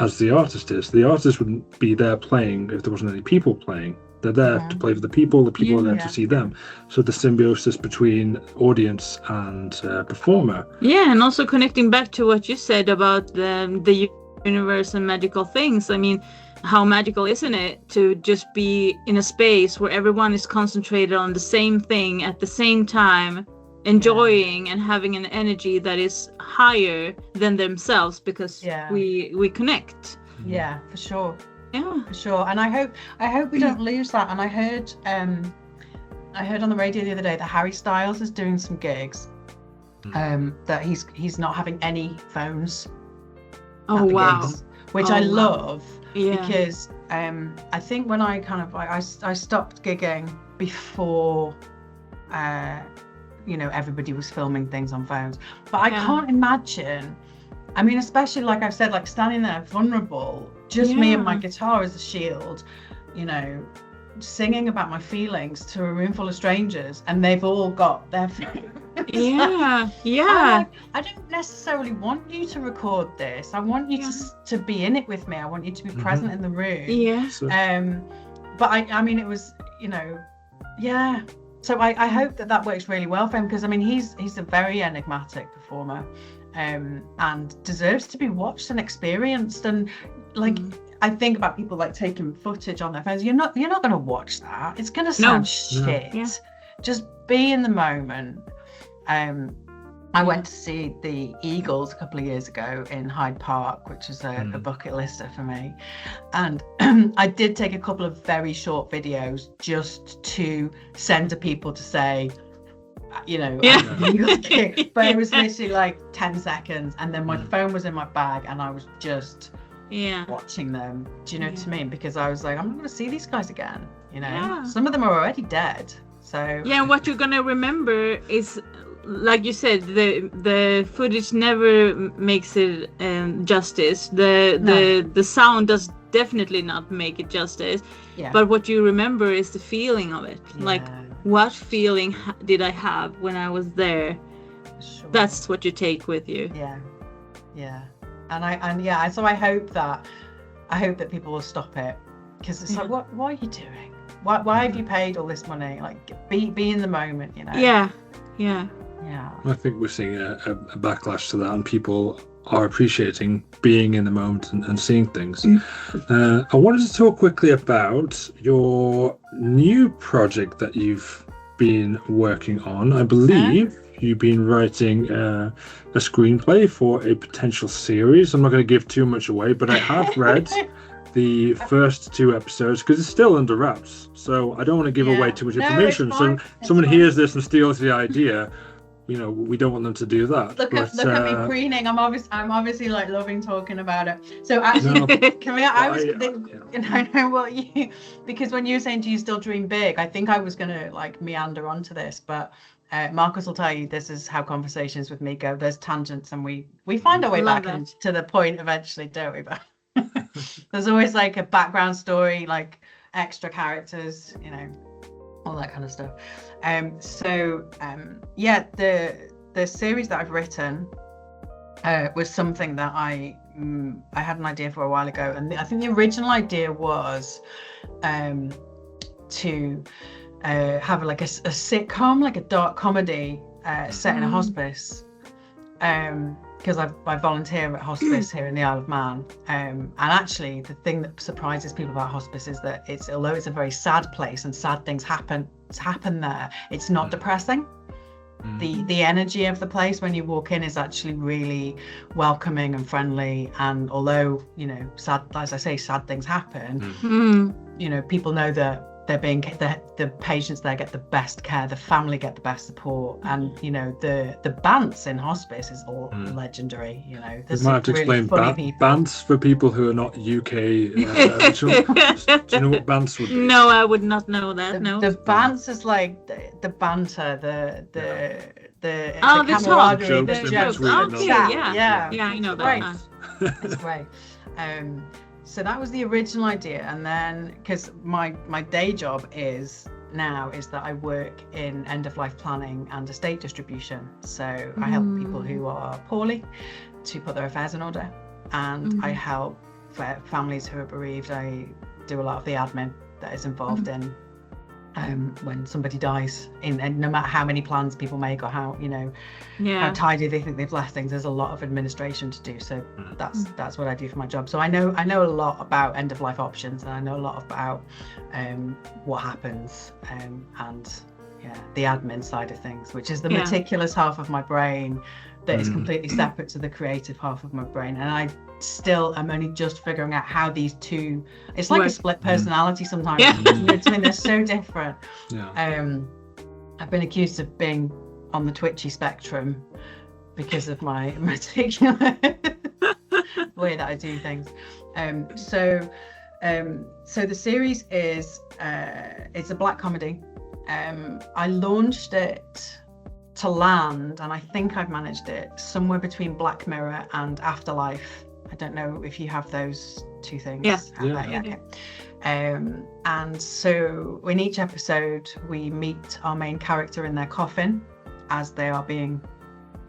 as the artist is. The artist wouldn't be there playing if there wasn't any people playing. They're there to play for the people are there to see them. So the symbiosis between audience and performer. Yeah, and also connecting back to what you said about the universe and magical things. I mean, how magical isn't it to just be in a space where everyone is concentrated on the same thing at the same time, enjoying and having an energy that is higher than themselves, because we connect. Yeah, for sure. Yeah, for sure. And I hope we don't lose that. And I heard on the radio the other day that Harry Styles is doing some gigs, that he's not having any phones. Oh wow. Gigs, which I love. Because I think when I stopped gigging before everybody was filming things on phones, but I can't imagine, I mean, especially like I've said, like standing there vulnerable, just me and my guitar as a shield, you know, singing about my feelings to a room full of strangers, and they've all got their phone. I don't necessarily want you to record this. I want you to be in it with me. I want you to be present in the room. But I mean, it was, you know, so I hope that works really well for him, because I mean he's a very enigmatic performer, and deserves to be watched and experienced. And like I think about people like taking footage on their phones. You're not going to watch that. It's going to sound shit. Just be in the moment. I went to see the Eagles a couple of years ago in Hyde Park, which was a bucket lister for me. And I did take a couple of very short videos just to send to people to say, you know, but it was literally like 10 seconds. And then my phone was in my bag and I was just watching them. Do you know what I mean? Because I was like, I'm not going to see these guys again. You know, some of them are already dead. So and what you're going to remember is, like you said, the footage never makes it justice. The sound definitely not make it justice. Yeah. But what you remember is the feeling of it. Like, Yeah, what feeling did I have when I was there? sure. That's what you take with you. Yeah. And so I hope that people will stop it, because it's like, what are you doing? Why have you paid all this money? Like, be in the moment, you know? Yeah. I think we're seeing a backlash to that, and people are appreciating being in the moment and seeing things. I wanted to talk quickly about your new project that you've been working on. I believe you've been writing a screenplay for a potential series. I'm not going to give too much away, but I have read the first 2 episodes because it's still under wraps. So I don't want to give away too much information. So someone hears this and steals the idea. You know, we don't want them to do that. Look at me preening. I'm obviously like loving talking about it. So actually, I know what you, because when you were saying, do you still dream big? I think I was gonna like meander onto this, but Marcus will tell you this is how conversations with me go. There's tangents, and we find our way back to the point eventually, don't we? But there's always like a background story, like extra characters, you know, all that kind of stuff. The series that I've written was something that I had an idea for a while ago, and I think the original idea was to have like a sitcom, like a dark comedy set in a hospice, because I volunteer at hospice here in the Isle of Man, and actually the thing that surprises people about hospice is that although it's a very sad place and sad things happen there, it's not depressing. The energy of the place when you walk in is actually really welcoming and friendly, and although, you know, sad, as I say, sad things happen, you know, people know that they're being, the patients there get the best care, the family get the best support, and you know, the bants in hospice is all legendary. You know, you might have to explain bants for people who are not UK. Do you know what bants would be? No, I would not know that. The bants is like the banter, the camaraderie, the jokes. Okay, yeah, I know that. It's great. So that was the original idea, and then because my day job is that I work in end-of-life planning and estate distribution. So I help people who are poorly to put their affairs in order, and I help families who are bereaved. I do a lot of the admin that is involved in when somebody dies, and no matter how many plans people make or how, you know, how tidy they think they've left things, there's a lot of administration to do. So that's what I do for my job. So I know a lot about end of life options, and I know a lot about what happens, and the admin side of things, which is the meticulous half of my brain that is completely separate to the creative half of my brain. And I still am only just figuring out how these two, it's like a split personality sometimes. You know what I mean? They're so different. I've been accused of being on the twitchy spectrum because of my meticulous way that I do things. So the series is it's a black comedy. I launched it to land, and I think I've managed it somewhere between Black Mirror and Afterlife. I don't know if you have those two things. And so in each episode we meet our main character in their coffin as they are being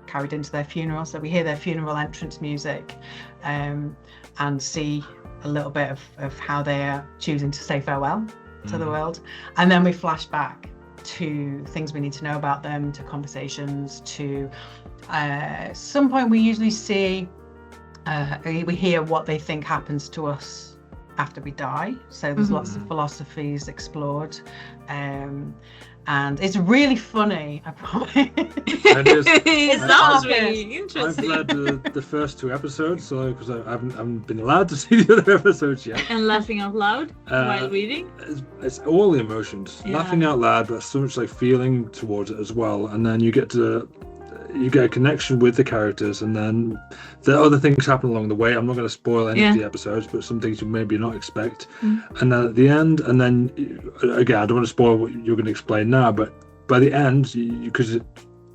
carried into their funeral. So we hear their funeral entrance music, and see a little bit of how they are choosing to say farewell to the world. And then we flash back to things we need to know about them, to conversations, to some point we usually see we hear what they think happens to us after we die. So there's lots of philosophies explored, and it's really funny. I promise. It sounds really interesting. I've read the first 2 episodes, so because I haven't been allowed to see the other episodes yet. And laughing out loud while reading. It's all the emotions, laughing out loud, but so much like feeling towards it as well. And then you get a connection with the characters, and then the other things happen along the way. I'm not going to spoil any of the episodes, but some things you maybe not expect. And then at the end, and then again, I don't want to spoil what you're going to explain now, but by the end, because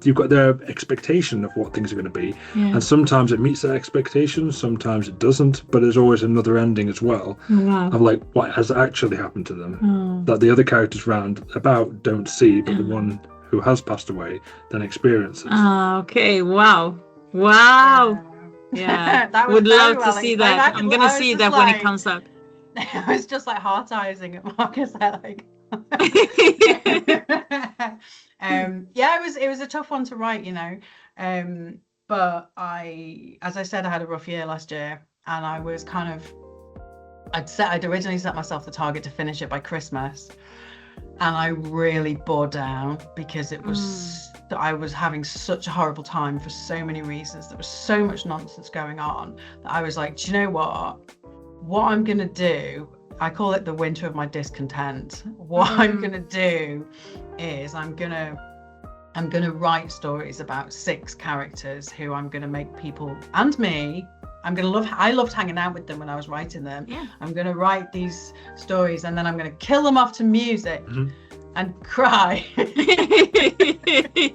you've got their expectation of what things are going to be, and sometimes it meets that expectation, sometimes it doesn't, but there's always another ending as well of like what has actually happened to them that the other characters round about don't see, but the one who has passed away then experiences. Okay, wow. Yeah, That was would very love to well see explained. that. I'm gonna see that when it comes up. I was just like heart-eyesing at Marcus. Like, it was a tough one to write, but as I said, I had a rough year last year, and I was kind of, I'd originally set myself the target to finish it by Christmas, and I really bore down because it was I was having such a horrible time for so many reasons. There was so much nonsense going on that I was like, do you know what I'm gonna do, I call it the winter of my discontent. What I'm gonna do is I'm gonna write stories about 6 characters who I'm gonna make people and me. I loved hanging out with them when I was writing them. Yeah. I'm gonna write these stories, and then I'm gonna kill them off to music and cry.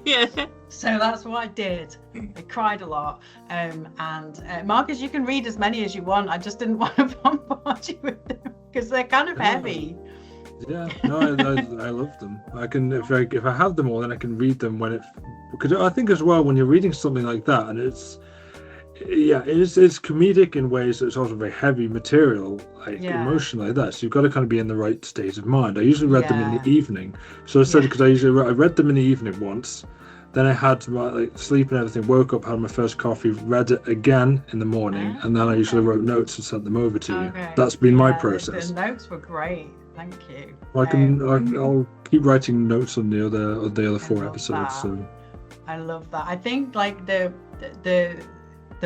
Yeah. So that's what I did. I cried a lot. And Marcus, you can read as many as you want. I just didn't want to bombard you with them because they're kind of heavy. Yeah, no, I love them. I can, if I have them all, then I can read them because I think as well when you're reading something like that, and it's comedic in ways that it's also very heavy material, like emotionally like that. So you've got to kind of be in the right state of mind. I usually read them in the evening. So I said because I read them in the evening once, then I had to sleep and everything. Woke up, had my first coffee, read it again in the morning, and then I usually wrote notes and sent them over to you. That's been my process. The notes were great. Thank you. I'll keep writing notes on the other 4 episodes. So. I love that. I think like the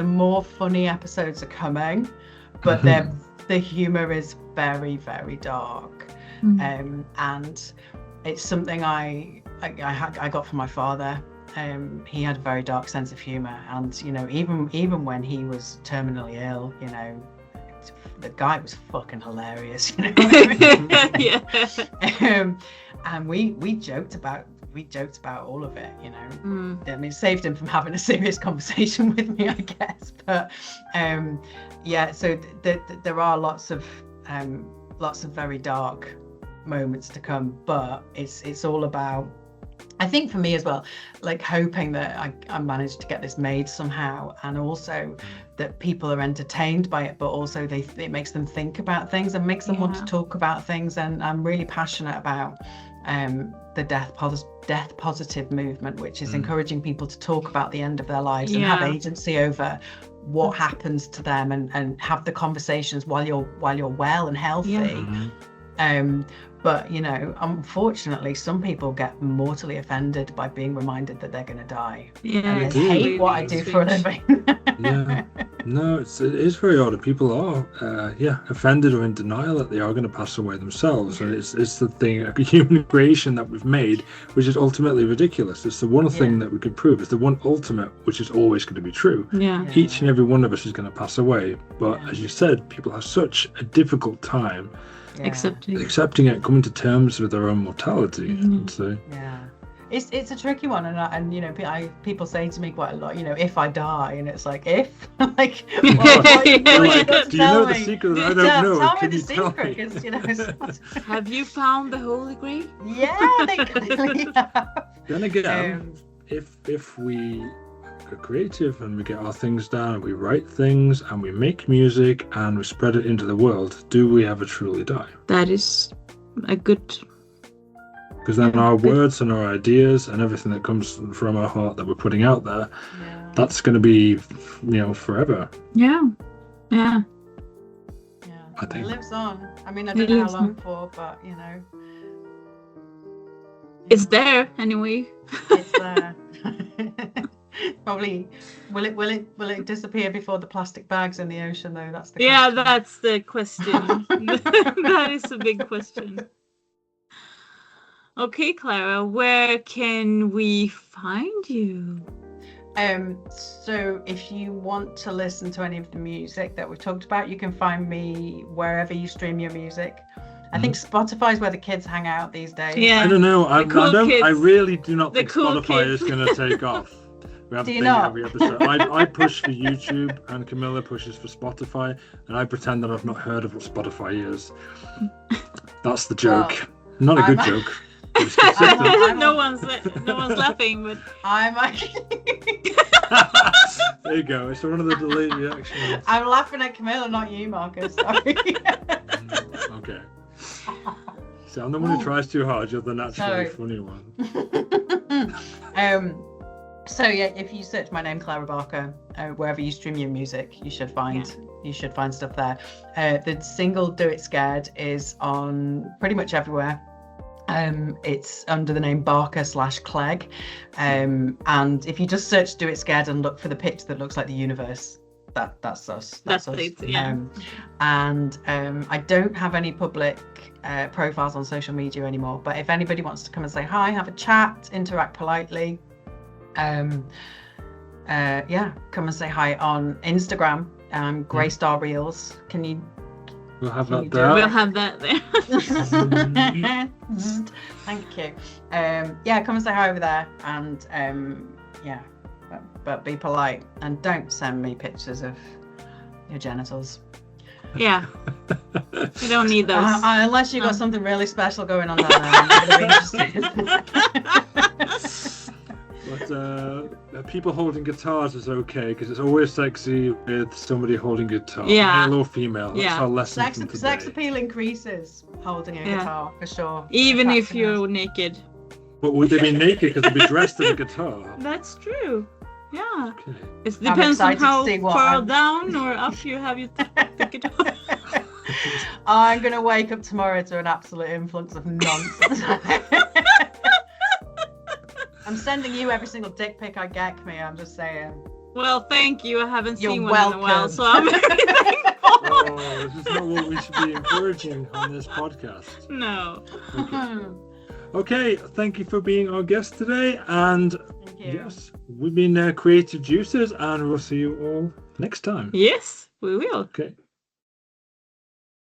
more funny episodes are coming, but the humor is very, very dark, and it's something I got from my father. He had a very dark sense of humor, and even when he was terminally ill, the guy was fucking hilarious. You know what I mean? Yeah. And we joked about all of it, I mean, it saved him from having a serious conversation with me, I guess. But so there are lots of very dark moments to come, but it's all about, I think for me as well, like hoping that I managed to get this made somehow, and also that people are entertained by it, but also it makes them think about things and makes them want to talk about things. And I'm really passionate about the death positive movement, which is encouraging people to talk about the end of their lives and have agency over what happens to them, and have the conversations while you're well and healthy. But unfortunately, some people get mortally offended by being reminded that they're going to die. And they hate what I do for a living. No, it is very odd. People are offended or in denial that they are going to pass away themselves, and it's the thing, a human creation that we've made, which is ultimately ridiculous. It's the one thing that we could prove. It's the one ultimate, which is always going to be true. Each and every one of us is going to pass away, but as you said, people have such a difficult time accepting it, coming to terms with their own mortality. So it's a tricky one, and people say to me quite a lot, if I die, and it's like, if like, what do you know the secret? I don't know. Tell Can me you the tell secret, me? Have you found the Holy Grail? They clearly have. Then again, if we are creative and we get our things down, and we write things and we make music and we spread it into the world, do we ever truly die? That is a good, because then our words and our ideas and everything that comes from our heart that we're putting out there, that's going to be forever. I think it lives on. I mean, I don't know how long for, but it's there anyway. It's there. Probably will it disappear before the plastic bags in the ocean, though? That's the question. That's the question. That is a big question. Okay, Clara, where can we find you? So if you want to listen to any of the music that we've talked about, you can find me wherever you stream your music. I think Spotify's where the kids hang out these days. Yeah. I don't know. I kids. really do not The think cool Spotify kids. is going to take off. We have Do a you thing not? every episode. I push for YouTube, and Camilla pushes for Spotify, and I pretend that I've not heard of what Spotify is. That's the joke. Not a good I'm- joke. It's consistent. no one's laughing, but I'm There you go. It's one of the delayed reactions. I'm laughing at Camilla, not you, Marcus. Sorry. Okay. See, I'm the one who tries too hard. You're the naturally Sorry. funny one. So yeah, if you search my name, Clara Barker, wherever you stream your music, you should find stuff there. The single "Do It Scared" is on pretty much everywhere. It's under the name Barker/Clegg, and if you just search "Do It Scared" and look for the pitch that looks like the universe, that's us. That's us. it, yeah. And I don't have any public profiles on social media anymore. But if anybody wants to come and say hi, have a chat, interact politely, come and say hi on Instagram. Greystar Reels. Can you? We'll have Can that you do there. we'll have that there. Thank you. Come and say hi over there, and but be polite and don't send me pictures of your genitals. Yeah. We don't need those. Unless you've got something really special going on down there. I'm gonna be interested. But people holding guitars is okay because it's always sexy with somebody holding guitar. Yeah. Male or female. That's Yeah. our lesson from today. Sex appeal increases holding a guitar for sure. Even if Attractiveness. you're naked. But would they be naked because they'd be dressed in a guitar? That's true. Yeah. Okay. It depends on excited to how see what far I'm- down or up you have your the guitar. I'm gonna wake up tomorrow to an absolute influx of nonsense. I'm sending you every single dick pic I get, Camille. I'm just saying. Well, thank you. I haven't You're seen one in a while, welcome. so I'm very thankful. Oh, this is not what we should be encouraging on this podcast. No. Okay, thank you for being our guest today. And Thank you. yes, we've been Creative Juices, and we'll see you all next time. Yes, we will. Okay.